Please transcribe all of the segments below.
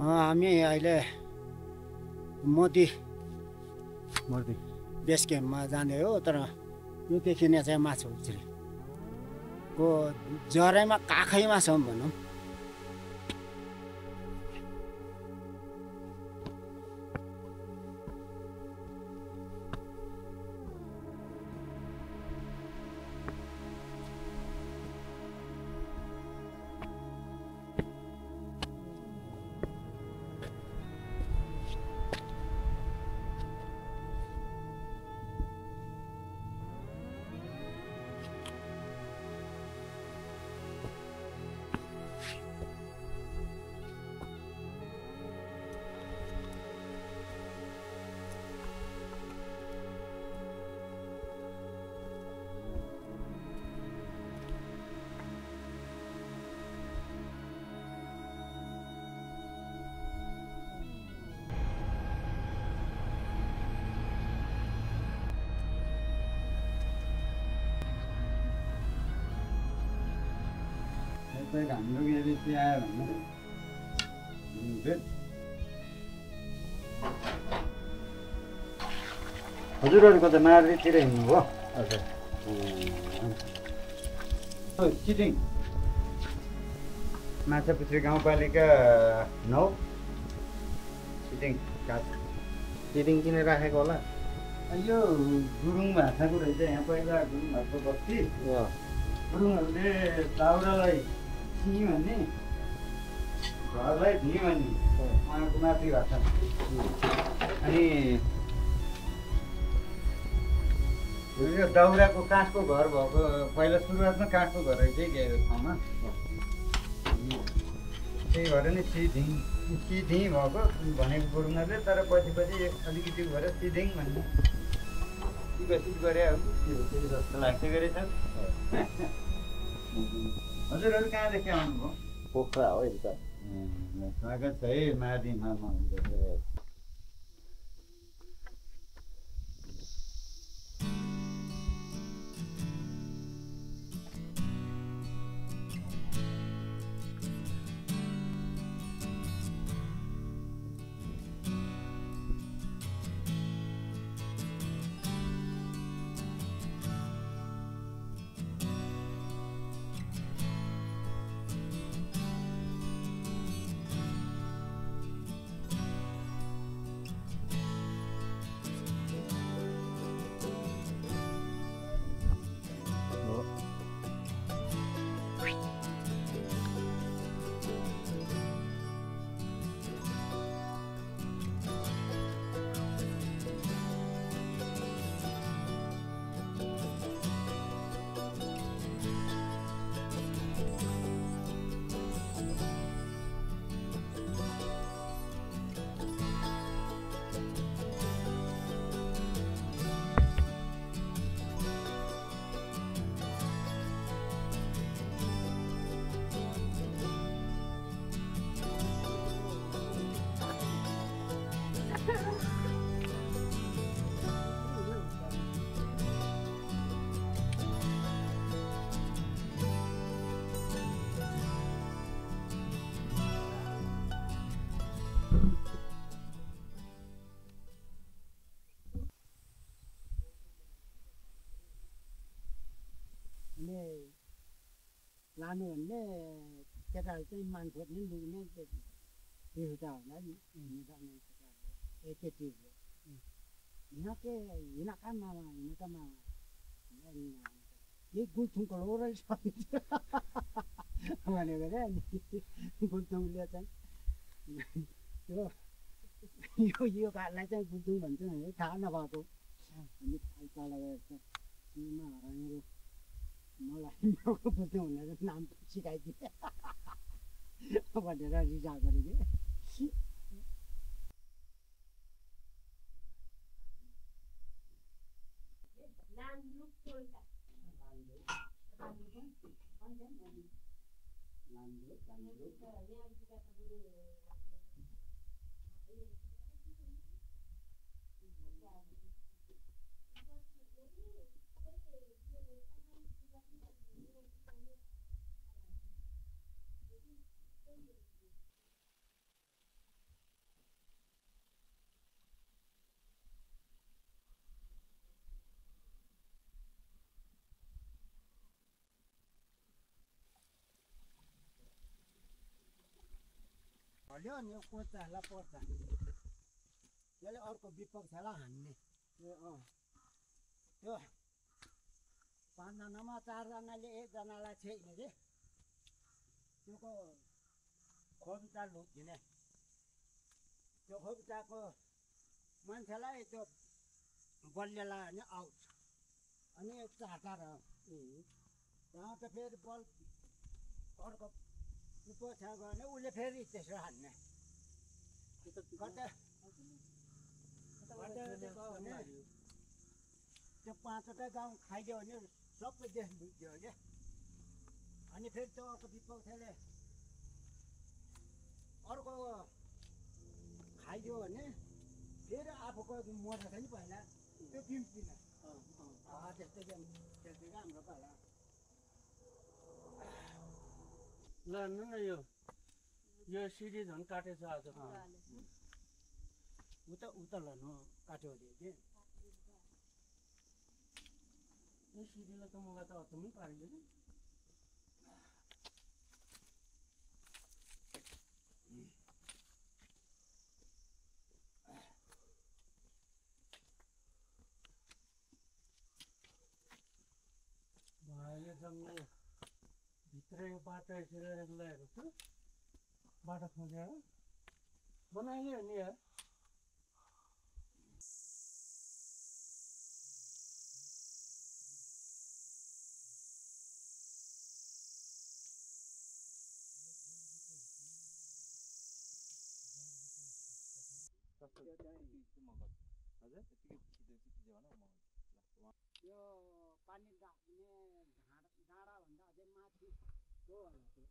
हामी अहिले मोदी मूर्ति बेस क्याम्पमा जाने हो तर यो देखिने चाहिँ माछा उछ्रीको जराइमा काखैमा छौँ भनौँ। हाम्रो यदि आयो भने हजुरहरूको त मारुतितिर हिँड्नुभयो। हजुर चिटिङ माछापुछ्री गाउँपालिका 9 चिटिङ चिटिङ किन राखेको होला? यो गुरुङ भाषाको रहेछ। यहाँ पहिला गुरुङ भाषाको बस्ती गुरुङहरूले दाउरालाई छि भन्ने घरलाई धी भन्ने उहाँको मातृभाषा। अनि यो दाउराको काठको घर भएको पहिला सुरुवातमा काठको घर रहेछ यो ठाउँमा। त्यही भएर नि सिधिङ भएको भनेको गुरुङहरूले, तर पछि अलिकति भएर सिधिङ भन्ने विकसित गरे जस्तो लाग्छ गरेछ। हजुरहरू कहाँदेखि आउनुभयो? पोखरा हो नि त। स्वागत छ है मादिमा। लानु भन्ने केटाहरू चाहिँ मान्छे पनि लुग्ने बेहुटा होला नि केटीहरूले हिँडके हिँड कहाँ मामा हिँड कहाँ मामा यही गुल्थुङको हो रहेछ भनेको रे। अनि गुल्थुङले चाहिँ यो काठलाई चाहिँ गुल्थुङ भन्छ भने थाहा नभएको अनि तल गएर हराएर मलाई बुझ्नु भनेर नाम सिकाइदिए भनेर रिजाल गरेको। हल्यो अनि यो कोचाहरूलाई पर्छ त्यसले अर्को विपक्षलाई हान्ने त्यो 5 जनामा 4 जनाले 1 जनालाई छैन रे त्यो खोबिटा लुकिने त्यो खोबिटाको मान्छेलाई त्यो बलिएला भने आउँछ अनि 4 त्यहाँ त फेरि बल अर्को उपछा गयो भने उसले फेरि त्यसो हान्ने त्यो 5वटा गाउँ खाइदियो भने सबै देश बुझ्यो क्या अनि फेरि त्यो अर्को विपक्षले अर्को खाइदियो भने फेरि आफूको मर्छ नि पहिला त्यो बिम्तिन त्यस्तै राम्रो पहिला ल न यो सिडी झन् काटेछ आज उता लानु काट्यो अरे कि यो सिडीलाई त मलाई त अचम्मै पारियो कि यो जङ्गल भित्रै बाटो यसरी एक्लैहरू छ बाटो खोजेर बनाइयो नि यार यो पानी डाक्ने डाँडाभन्दा अझै माथि हो होला त्यो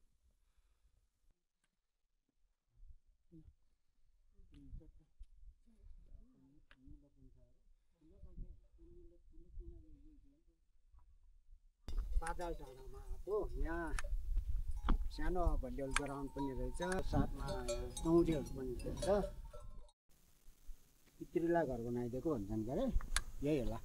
बादल डाँडामा आएको यहाँ सानो भलिबल ग्राउन्ड पनि रहेछ साथमा नौरीहरू पनि रहेछ पितृलाई घर बनाइदिएको भन्छन् के अरे यही होला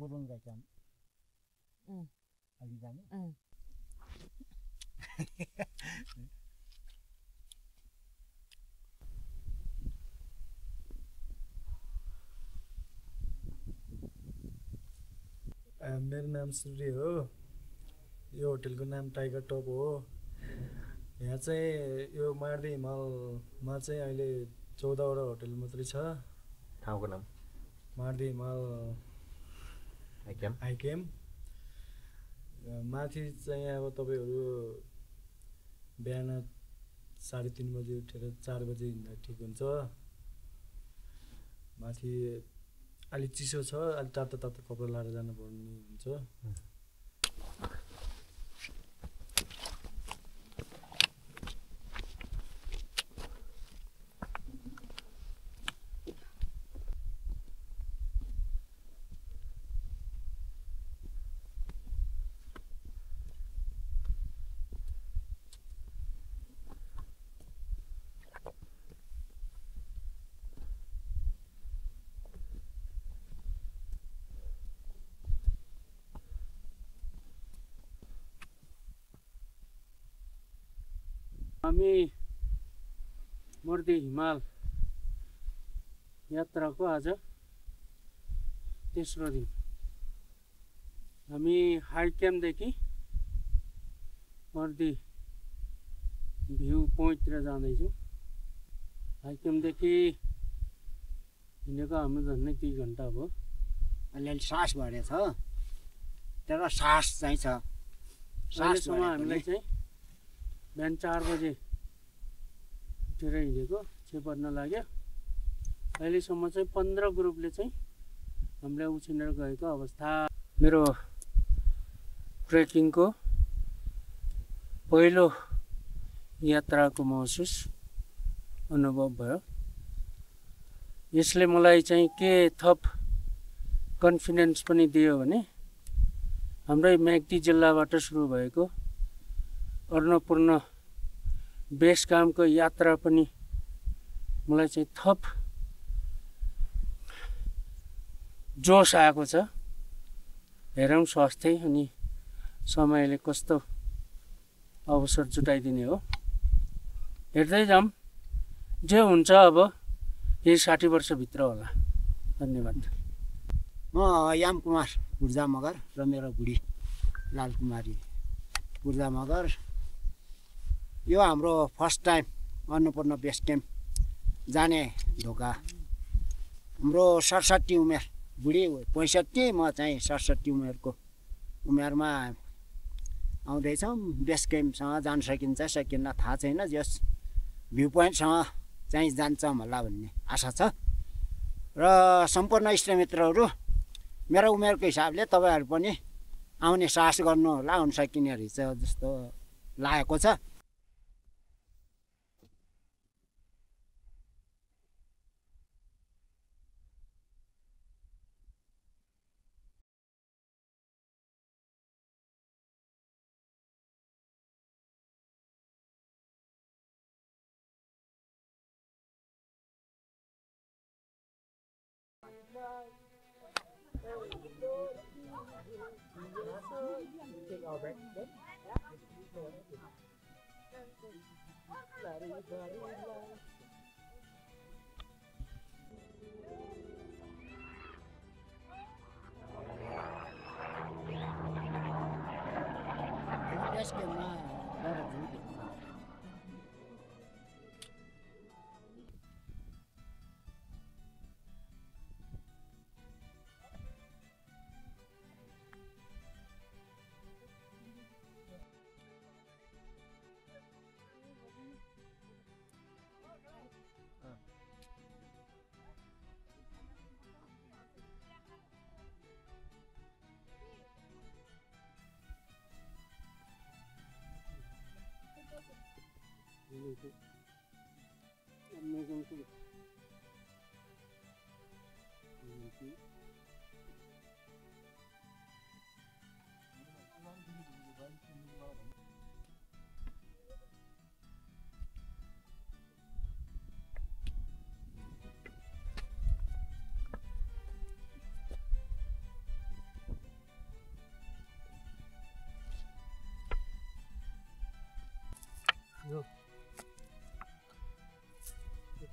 गुरुङ रहेछन् अलि जाने मेरो नाम सूर्य हो यो होटलको नाम टाइगर टप हो यहाँ चाहिँ यो मार्दी हिमालमा चाहिँ अहिले 14वटा होटल मात्रै छ ठाउँको नाम मार्दी हिमाल आइकेम माथि चाहिँ अब तपाईँहरू बिहान 3:30 बजे उठेर 4 बजे हिँड्दा ठिक हुन्छ माथि अलि चिसो छ अलि तातो तातो कपडा लाएर जानुपर्ने हुन्छ हामी मर्दी हिमाल यात्राको आज तेस्रो दिन हामी हाई क्याम्पदेखि मर्दी भ्यू पोइन्टतिर जाँदैछौँ हाई क्याम्पदेखि हिँडेको हाम्रो झन्डै 2 घन्टा भयो अलिअलि सास बढेछ तर सास चाहिँ छ अहिलेसम्म हामीलाई चाहिँ बिहान 4 बजे उठेर हिँडेको 6 बज्न लाग्यो अहिलेसम्म चाहिँ 15 ग्रुपले चाहिँ हामीलाई उछिनेर गएको अवस्था मेरो ट्रेकिङको पहिलो यात्राको महसुस अनुभव भयो यसले मलाई चाहिँ के थप कन्फिडेन्स पनि दियो भने हाम्रै म्याग्दी जिल्लाबाट सुरु भएको अन्नपूर्ण बेस कामको यात्रा पनि मलाई चाहिँ थप जोस आएको छ। हेरौँ स्वास्थ्य अनि समयले कस्तो अवसर जुटाइदिने हो। हेर्दै जाऊँ, जे हुन्छ अब यही 60 वर्षभित्र होला। धन्यवाद। म याम कुमार बुर्जा मगर र मेरो बुढी लालकुमारी बुर्जा मगर। यो हाम्रो first time Annapurna base camp जाने ढोका। हाम्रो 67 उमेर, बुढी 65, म चाहिँ 67 उमेरमा आउँदैछौँ। बेस क्याम्पसँग जान सकिन्छ सकिन्न थाहा छैन, जस भ्यू पोइन्टसँग चाहिँ जान्छ होला भन्ने आशा छ। र सम्पूर्ण इष्टमित्रहरू, मेरो उमेरको हिसाबले तपाईँहरू पनि आउने साहस गर्नु होला, आउन सकिने रहेछ जस्तो लागेको छ। यो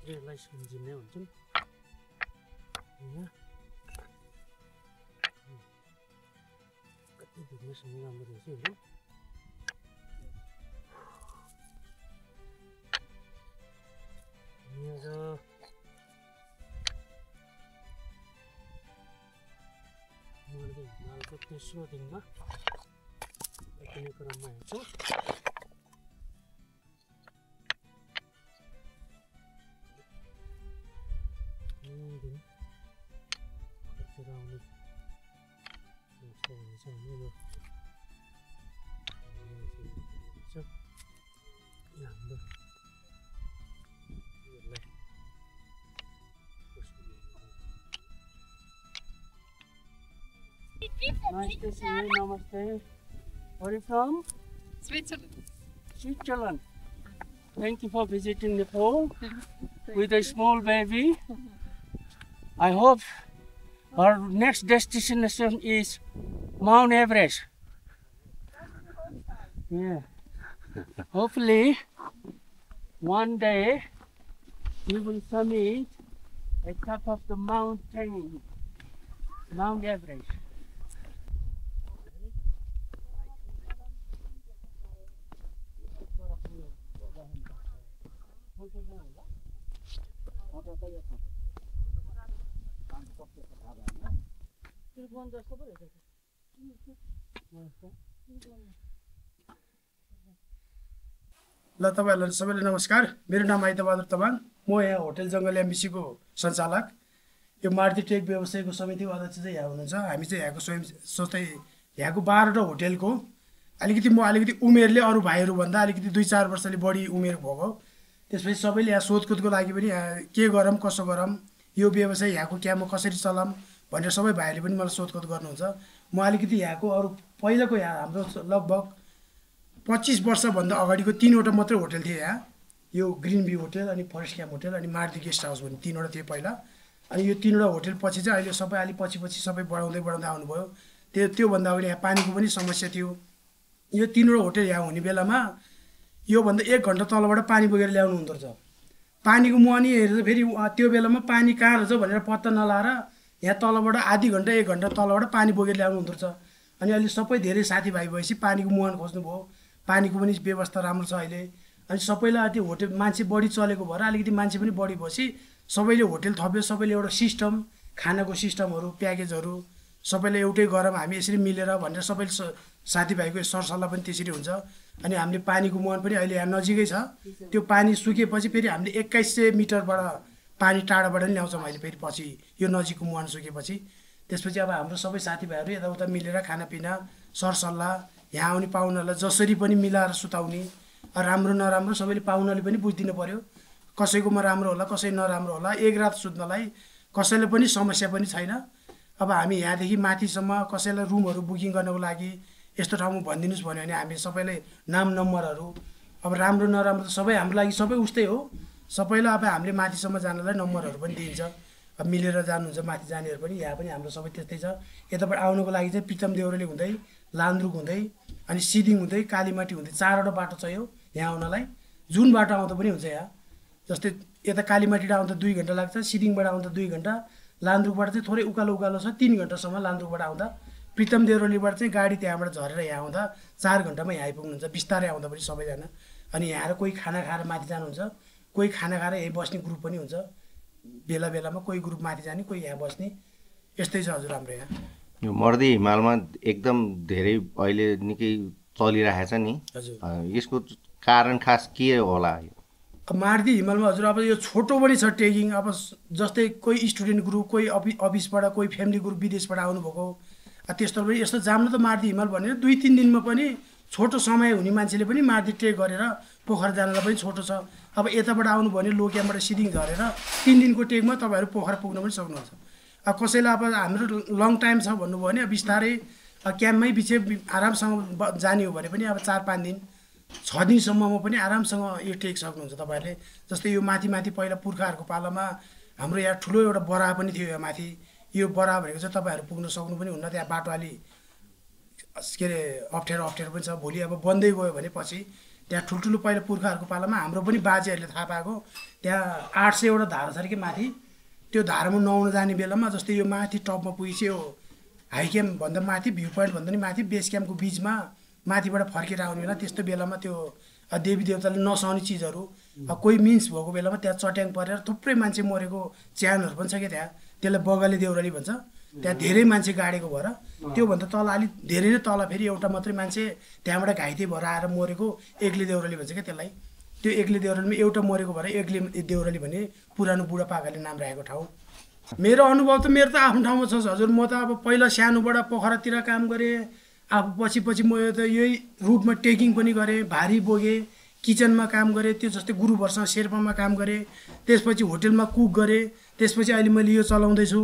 त्यसलाई सम्झिने हुन्छ नि हैन। कति भिड्नेसँग राम्रो रहेछ हैन। मेरो मर्दै हिमालको तेस्रो दिनमा कुनै क्रममा हेर्छु। Nice to see you. Namaste. Where are you from? Switzerland. Switzerland. Thank you for visiting Nepal with a small baby. I hope our next destination is Mount Everest. Yeah. Hopefully, one day we will summit at top of the mountain, Mount Everest. ल तपाईहरुलाई सबैलाई नमस्कार। मेरो नाम आइतबहादुर तमाङ। म यहाँ hotel जंगल MBC को सञ्चालक। यो मारुति टेक व्यवसायको समितिको अध्यक्ष चाहिँ यहाँ हुनुहुन्छ। हामी चाहिँ यहाँको स्वयं सोच्दै यहाँको 12वटा होटलको अलिकति उमेरले अरु भाइहरु भन्दा अलिकति 2-4 वर्षले बढी उमेर भएको। त्यसपछि सबैले यहाँ सोधखोजको लागि पनि के गरम कसो गरम यो व्यवसाय यहाँको क्याम्पमा कसरी चलाऊँ भनेर सबै भाइहरूले पनि मलाई सोधखोज गर्नुहुन्छ। म अलिकति यहाँको अरू पहिलाको यहाँ हाम्रो लगभग 25 वर्षभन्दा अगाडिको 3वटा मात्रै होटल थियो यहाँ। यो ग्रिन भ्यू होटल अनि फरेस्ट क्याम्प होटल अनि मारुति गेस्ट हाउस भन्ने 3वटा थियो पहिला। अनि यो 3वटा होटल पछि चाहिँ अहिले सबै अलि पछि सबै बढाउँदै आउनुभयो। त्योभन्दा अगाडि यहाँ पानीको पनि समस्या थियो। यो 3वटा होटल यहाँ हुने बेलामा योभन्दा 1 घन्टा तलबाट पानी बोकेर ल्याउनु हुँदो रहेछ। पानीको मुहानी हेरेर फेरि त्यो बेलामा पानी कहाँ रहेछ भनेर पत्ता नलाएर यहाँ तलबाट आधी घन्टा 1 घन्टा तलबाट पानी बोकेर ल्याउनु हुँदो रहेछ। अनि अहिले सबै धेरै साथीभाइ भएपछि पानीको मुहान खोज्नुभयो। पानीको पनि व्यवस्था राम्रो छ अहिले। अनि सबैलाई त्यो होटल मान्छे बढी चलेको भएर अलिकति मान्छे पनि बढी भएपछि सबैले होटल थप्यो। सबैले एउटा सिस्टम खानाको सिस्टमहरू प्याकेजहरू सबैले एउटै गरौँ हामी यसरी मिलेर भनेर सबैले साथीभाइको सरसल्लाह पनि त्यसरी हुन्छ। अनि हामीले पानीको मुहान पनि अहिले यहाँ नजिकै छ। त्यो पानी सुकेपछि फेरि हामीले 2100 मिटरबाट पानी टाढाबाट पनि ल्याउँछौँ अहिले फेरि पछि यो नजिकको मुहान सुकेपछि। त्यसपछि अब हाम्रो सबै साथीभाइहरू यताउता मिलेर खानापिना सरसल्लाह यहाँ आउने पाहुनालाई जसरी पनि मिलाएर सुताउने। राम्रो नराम्रो सबैले पाहुनाले पनि बुझिदिनु पर्यो। कसैकोमा राम्रो होला कसै नराम्रो होला। एक रात सुत्नलाई कसैले पनि समस्या पनि छैन। अब हामी यहाँदेखि माथिसम्म कसैलाई रुमहरू बुकिङ गर्नको लागि यस्तो ठाउँमा भनिदिनुहोस् भन्यो भने हामी सबैले नाम नम्बरहरू अब राम्रो नराम्रो त सबै हाम्रो लागि सबै उस्तै हो। सबैलाई अब हामीले माथिसम्म जानलाई नम्बरहरू पनि दिन्छ। अब मिलेर जानुहुन्छ माथि जानेहरू पनि। यहाँ पनि हाम्रो सबै त्यस्तै छ। यताबाट आउनुको लागि चाहिँ प्रितम देउराली हुँदै लान्द्रुक हुँदै अनि सिदिङ हुँदै कालीमाटी हुँदै 4वटा बाटो छ यो यहाँ आउनलाई। जुन बाटो आउँदा पनि हुन्छ यहाँ। जस्तै यता कालीमाटीबाट आउँदा 2 घन्टा लाग्छ, सिदिङबाट आउँदा 2 घन्टा, लान्द्रुकबाट चाहिँ थोरै उकालो छ 3 घन्टासम्म लान्द्रुकबाट आउँदा। प्रितम देउरालीबाट चाहिँ गाडी त्यहाँबाट झरेर यहाँ आउँदा 4 घन्टामा यहाँ आइपुग्नुहुन्छ बिस्तारै आउँदा पनि सबैजना। अनि यहाँ कोही खाना खाएर माथि जानुहुन्छ, कोही खाना खाएर यहीँ बस्ने ग्रुप पनि हुन्छ। बेला बेलामा कोही ग्रुप माथि जाने कोही यहाँ बस्ने यस्तै छ हजुर हाम्रो यहाँ। यो मर्दी हिमालमा एकदम धेरै अहिले निकै चलिरहेछ नि। यसको कारण खास के होला? मारुति हिमालमा हजुर अब यो छोटो पनि छ ट्रेकिङ। अब जस्तै कोही स्टुडेन्ट ग्रुप कोही अफिसबाट कोही फ्यामिली ग्रुप विदेशबाट आउनुभएको त्यस्तो पनि यस्तो जाम्न त मारुति हिमाल भनेर 2-3 दिनमा पनि छोटो समय हुने मान्छेले पनि मारुति ट्रेक गरेर पोखरा जानलाई पनि छोटो छ। अब यताबाट आउनु भने लोक्यामबाट सिदिङ झरेर 3 दिनको ट्रेकमा तपाईँहरू पोखरा पुग्न पनि सक्नुहुन्छ। अब कसैलाई अब हाम्रो लङ टाइम छ भन्नुभयो भने बिस्तारै क्याम्पमै पछि आरामसँग जाने हो भने पनि अब 4-5 दिन 6 दिनसम्ममा पनि आरामसँग यो ट्रेक सक्नुहुन्छ तपाईँहरूले। जस्तै यो माथि पहिला पुर्खाहरूको पालामा हाम्रो यहाँ ठुलो एउटा बराह पनि थियो यहाँ माथि। यो बराह भनेको चाहिँ तपाईँहरू पुग्न सक्नु पनि हुन्न। त्यहाँ बाटो अलि के अरे अप्ठ्यारो पनि छ। भोलि अब बन्दै गयो भने पछि त्यहाँ ठुल्ठुलो पहिला पुर्खाहरूको पालामा हाम्रो पनि बाजेहरूले थाहा पाएको त्यहाँ 800 धारा छ अरे कि माथि। त्यो धारामा नुहाउन जाने बेलामा जस्तै यो माथि टपमा पुगेपछि यो हाई क्याम्प भन्दा माथि भ्यू पोइन्ट भन्दा नि माथि बेस क्याम्पको बिचमा माथिबाट फर्केर आउने बेला त्यस्तो बेलामा त्यो देवी देवताले नसाउने चिजहरू कोही मिन्स भएको बेलामा त्यहाँ चट्याङ परेर थुप्रै मान्छे मरेको च्यानहरू पनि छ क्या त्यहाँ। त्यसलाई बगाले देउराली भन्छ। त्यहाँ धेरै मान्छे गाडेको भएर त्योभन्दा तल अलिक धेरै नै तल फेरि एउटा मात्रै मान्छे त्यहाँबाट घाइते भएर आएर मरेको एक्ले देउराली भन्छ क्या त्यसलाई। त्यो एक्ले देउरालीमा एउटा मरेको भएर एक्ले देउराली भन्ने पुरानो बुढापाकाले नाम राखेको ठाउँ। मेरो अनुभव त मेरो त आफ्नो ठाउँमा छ हजुर। म त अब पहिला सानोबाट पोखरातिर काम गरेँ। आफू पछि म यही रुटमा ट्रेकिङ पनि गरेँ, भारी बोगेँ, किचनमा काम गरेँ। त्यो जस्तै गुरुहरूसँग शेर्पामा काम गरेँ। त्यसपछि होटेलमा कुक गरेँ। त्यसपछि अहिले मैले यो चलाउँदैछु।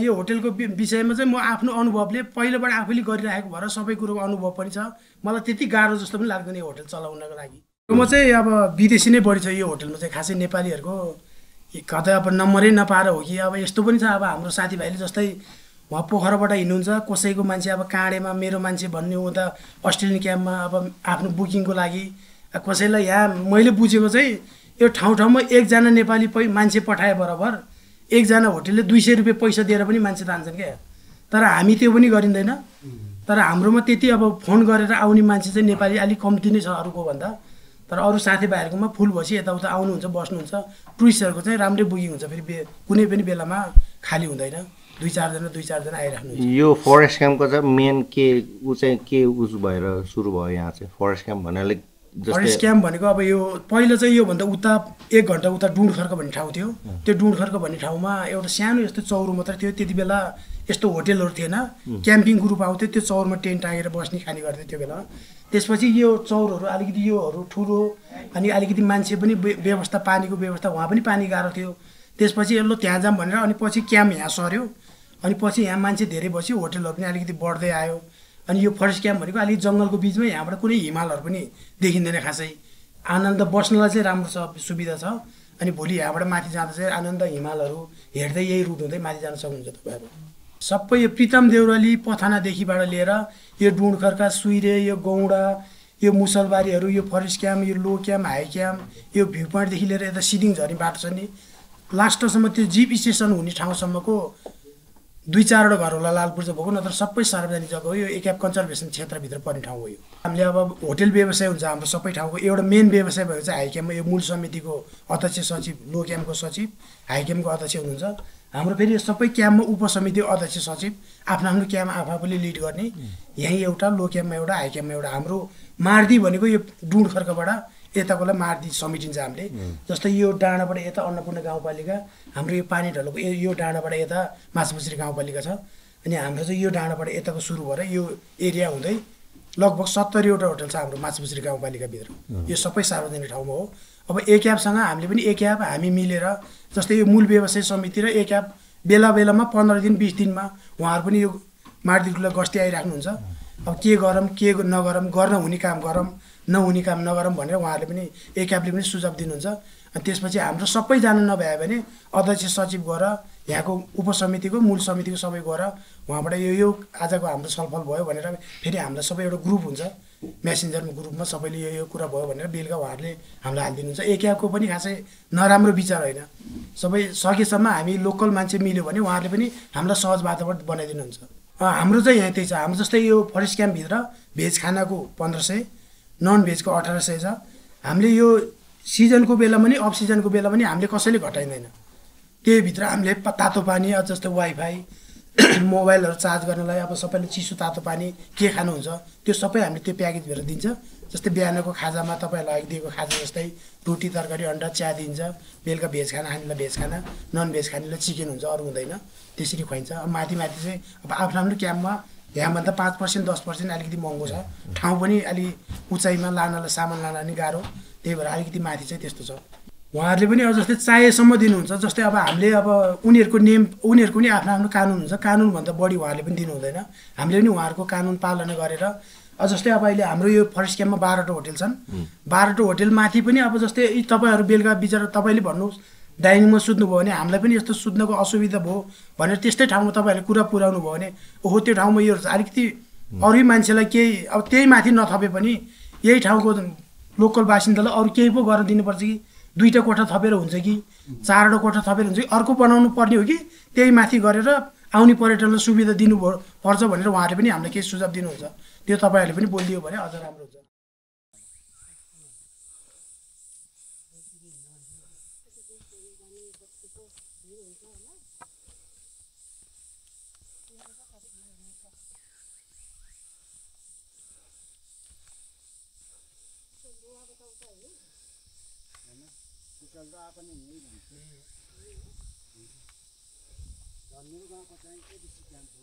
यो होटेलको विषयमा चाहिँ म आफ्नो अनुभवले पहिलाबाट आफूले गरिरहेको भएर सबै कुरोको अनुभव पनि छ। मलाई त्यति गाह्रो जस्तो पनि लाग्दैन यो होटल चलाउनको लागि। म चाहिँ अब विदेशी नै बढी छ यो होटलमा चाहिँ। खासै नेपालीहरूको कतै अब नम्बरै नपाएर हो कि अब यस्तो पनि छ। अब हाम्रो साथीभाइले जस्तै उहाँ पोखराबाट हिँड्नुहुन्छ, कसैको मान्छे अब काँडेमा मेरो मान्छे भन्ने उता अस्ट्रेलियन क्याम्पमा अब आफ्नो बुकिङको लागि, कसैलाई यहाँ मैले बुझेको चाहिँ यो ठाउँमा एकजना नेपाली मान्छे पठाए बराबर एकजना होटेलले 200 रुपियाँ पैसा दिएर पनि मान्छे तान्छन् क्या। तर हामी त्यो पनि गरिँदैन। तर हाम्रोमा त्यति अब फोन गरेर आउने मान्छे चाहिँ नेपाली अलिक कम्ती नै छ अरूको भन्दा। तर अरू साथीभाइहरूकोमा फुल भएपछि यताउता आउनुहुन्छ बस्नुहुन्छ। टुरिस्टहरूको चाहिँ राम्रै बुकिङ हुन्छ। फेरि कुनै पनि बेलामा खाली हुँदैन। 2-4 जना आइराख्नु। यो फरेस्ट क्याम्पको चाहिँ मेन के भएर सुरु भयो यहाँ चाहिँ फरेस्ट क्याम्प भन्नाले? फरेस्ट क्याम्प भनेको अब यो पहिला चाहिँ योभन्दा उता 1 घन्टा उता डुँडखर्क भन्ने ठाउँ थियो। त्यो डुँडखर्क भन्ने ठाउँमा एउटा सानो यस्तो चौरो मात्रै थियो। त्यति बेला यस्तो होटेलहरू थिएन। क्याम्पिङ ग्रुप आउँथ्यो त्यो चौरमा टेन्ट टाँगेर बस्ने खाने गर्थ्यो त्यो बेला। त्यसपछि यो चौरहरू अलिकति योहरू ठुलो अनि अलिकति मान्छे पनि व्यवस्था पानीको व्यवस्था वहाँ पनि पानी गाह्रो थियो। त्यसपछि यसलो त्यहाँ जाऊँ भनेर अनि पछि क्याम्प यहाँ सर्यो अनि पछि यहाँ मान्छे धेरै बस्यो होटलहरू पनि अलिकति बढ्दै आयो अनि यो फरेस्ट क्याम्प भनेको अलिक जङ्गलको बिचमा यहाँबाट कुनै हिमालहरू पनि देखिँदैन खासै आनन्द बस्नलाई चाहिँ राम्रो छ सुविधा छ अनि भोलि यहाँबाट माथि जाँदा चाहिँ आनन्द हिमालहरू हेर्दै यही रुट हुँदै माथि जान सक्नुहुन्छ तपाईँहरू सबै यो प्रितम देउराली पथानादेखिबाट लिएर यो डुँडखर्का सुइरे यो गौडा यो मुसलबारीहरू यो फरेस्ट क्याम्प यो लो क्याम्प हाई क्याम्प यो भ्यू पोइन्टदेखि लिएर यता सिदिङ झरी बाटो छ नि लास्टसम्म त्यो जीप स्टेसन हुने ठाउँसम्मको 2-4वटा घर होला लालपुर चाहिँ भएको नत्र सबै सार्वजनिक जग्गा हो यो एकाप कन्जर्भेसन क्षेत्रभित्र पर्ने ठाउँ हो यो हामीले अब होटेल व्यवसाय हुन्छ हाम्रो सबै ठाउँको एउटा मेन व्यवसाय भएको चाहिँ हाई क्याम्पमा यो मूल समितिको अध्यक्ष सचिव लो क्याम्पको सचिव हाई क्याम्पको अध्यक्ष हुनुहुन्छ हाम्रो फेरि यो सबै क्याम्पमा उपसमिति अध्यक्ष सचिव आफ्नो आफ्नो क्याम्प आफूले लिड गर्ने यहीँ एउटा लो क्याम्पमा एउटा हाई क्याम्पमा एउटा हाम्रो मार्दी भनेको यो डुँडखर्कबाट यताकोलाई मार्दी समेटिन्छ हामीले जस्तै यो डाँडाबाट यता अन्नपूर्ण गाउँपालिका हाम्रो यो पानी ढलोको यो डाँडाबाट यता माछापुछ्री गाउँपालिका छ अनि हाम्रो चाहिँ यो डाँडाबाट यताको सुरु भएर यो एरिया हुँदै लगभग 70वटा होटल छ हाम्रो माछापुछ्री गाउँपालिकाभित्र यो सबै सार्वजनिक ठाउँमा हो अब एक्यापसँग हामीले पनि एक्याप हामी मिलेर जस्तै यो मूल व्यवसाय समिति र एक्याप बेला बेलामा 15 दिन 20 दिनमा उहाँहरू पनि यो मार्दीलाई गस्ती आइराख्नुहुन्छ अब के गरौँ के नगरौँ गर्न हुने काम गरौँ नहुने काम नगरौँ भनेर उहाँहरूले पनि एक्यापले पनि सुझाव दिनुहुन्छ अनि त्यसपछि हाम्रो सबै जानु नभए भने अध्यक्ष सचिव गएर यहाँको उपसमितिको मूल समितिको सबै गएर उहाँबाट यो आजको हाम्रो छलफल भयो भनेर फेरि हामीलाई सबै एउटा ग्रुप हुन्छ मेसेन्जरमा ग्रुपमा सबैले यो कुरा भयो भनेर बेलुका उहाँहरूले हामीलाई हालिदिनुहुन्छ एक्यापको पनि खासै नराम्रो विचार होइन सबै सकेसम्म हामी लोकल मान्छे मिल्यो भने उहाँहरूले पनि हामीलाई सहज वातावरण बनाइदिनुहुन्छ हाम्रो चाहिँ यहाँ त्यही छ हाम्रो जस्तै यो फरेस्ट क्याम्पभित्र भेज खानाको 1500 नन भेजको 1800 छ हामीले यो सिजनको बेलामा पनि अफ सिजनको बेलामा पनि हामीले कसैले घटाइँदैन त्यहीभित्र हामीले तातो पानी जस्तै वाइफाई मोबाइलहरू चार्ज गर्नलाई अब सबैले चिसो तातो पानी के खानुहुन्छ त्यो सबै हामीले त्यो प्याकेजभित्र दिन्छ जस्तै बिहानको खाजामा तपाईँहरूलाई दिएको खाजा जस्तै रोटी तरकारी अन्डा चिया दिन्छ बेलुका भेज खाना खानेलाई भेज खाना नन भेज खानेलाई चिकन हुन्छ अरू हुँदैन त्यसरी खुवाइन्छ अब माथि चाहिँ अब आफ्नो आफ्नो क्याम्पमा यहाँभन्दा 5% 10% अलिकति महँगो छ ठाउँ पनि अलि उचाइमा लानलाई सामान लान नि गाह्रो त्यही भएर अलिकति माथि चाहिँ त्यस्तो छ उहाँहरूले पनि अब जस्तै चाहेसम्म दिनुहुन्छ जस्तै अब हामीले अब उनीहरूको पनि आफ्नो आफ्नो कानुन हुन्छ कानुनभन्दा बढी उहाँहरूले पनि दिनु हुँदैन हामीले पनि उहाँहरूको कानुन पालना गरेर जस्तै अब अहिले हाम्रो यो फरेस्ट क्याम्पमा 12वटा होटल छन् 12वटा होटल माथि पनि अब जस्तै तपाईँहरू बेलुका बिचरा तपाईँले भन्नुहोस् डाइनिङमा सुत्नुभयो भने हामीलाई पनि यस्तो सुत्नको असुविधा भयो भनेर त्यस्तै ठाउँमा तपाईँहरूले कुरा पुर्याउनु भयो भने ओहो त्यो ठाउँमा यो अलिकति अरू मान्छेलाई केही अब त्यही माथि नथपे पनि यही ठाउँको लोकल बासिन्दालाई अरू केही पो गरेर दिनुपर्छ कि 2टा कोठा थपेर हुन्छ कि 4वटा कोठा थपेर हुन्छ कि अर्को बनाउनु पर्ने हो कि त्यही माथि गरेर आउने पर्यटनलाई सुविधा दिनु पर्छ भनेर उहाँहरूले पनि हामीलाई केही सुझाव दिनुहुन्छ त्यो तपाईँहरूले पनि बोलिदियो भने अझ राम्रो हुन्छ मेरो गाउँको चाहिँ के बेसी क्याम्प हो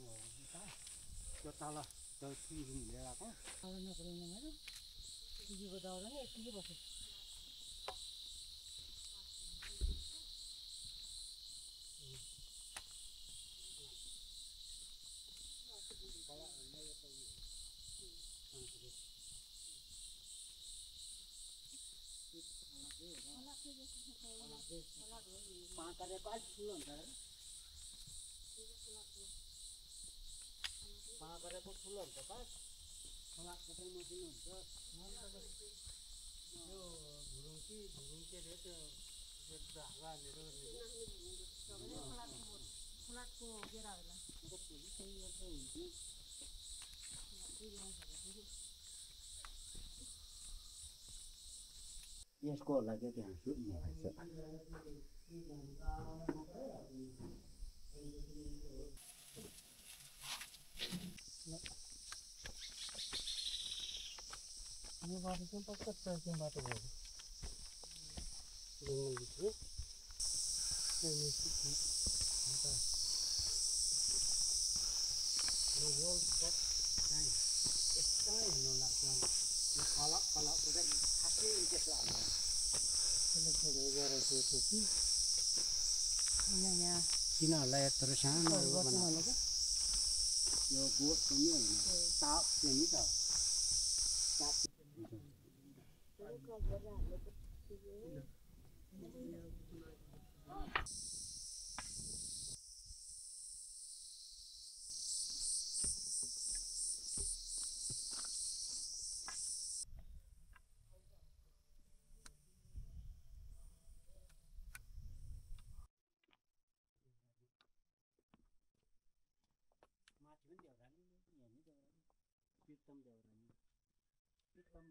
त्यो तल त्यो रुम लिएर आएको पाँचरेको अलिक ठुलो हुन्छ अरे पाँचरेको ठुलो हुन्छ पाँच खोलाको चाहिँ मसिनो हुन्छ यो भुरुङ के रे त्यो ढाका हालेर खोलाको गेरा होला यसको होला के त्यहाँ यो बाटो चाहिँ पक्का ट्रेकिङ बाटो भयो जङ्गलभित्र वर्ल्ड कप चाहिँ यस्तै हुनु लाग्छ अलग अलग खासै त्यसलाई गरेको थियो कि तिनीहरूलाई यत्रो सानो यो गोठ पनि होइन ताप पनि त प्रीतम देवरानी प्रीतम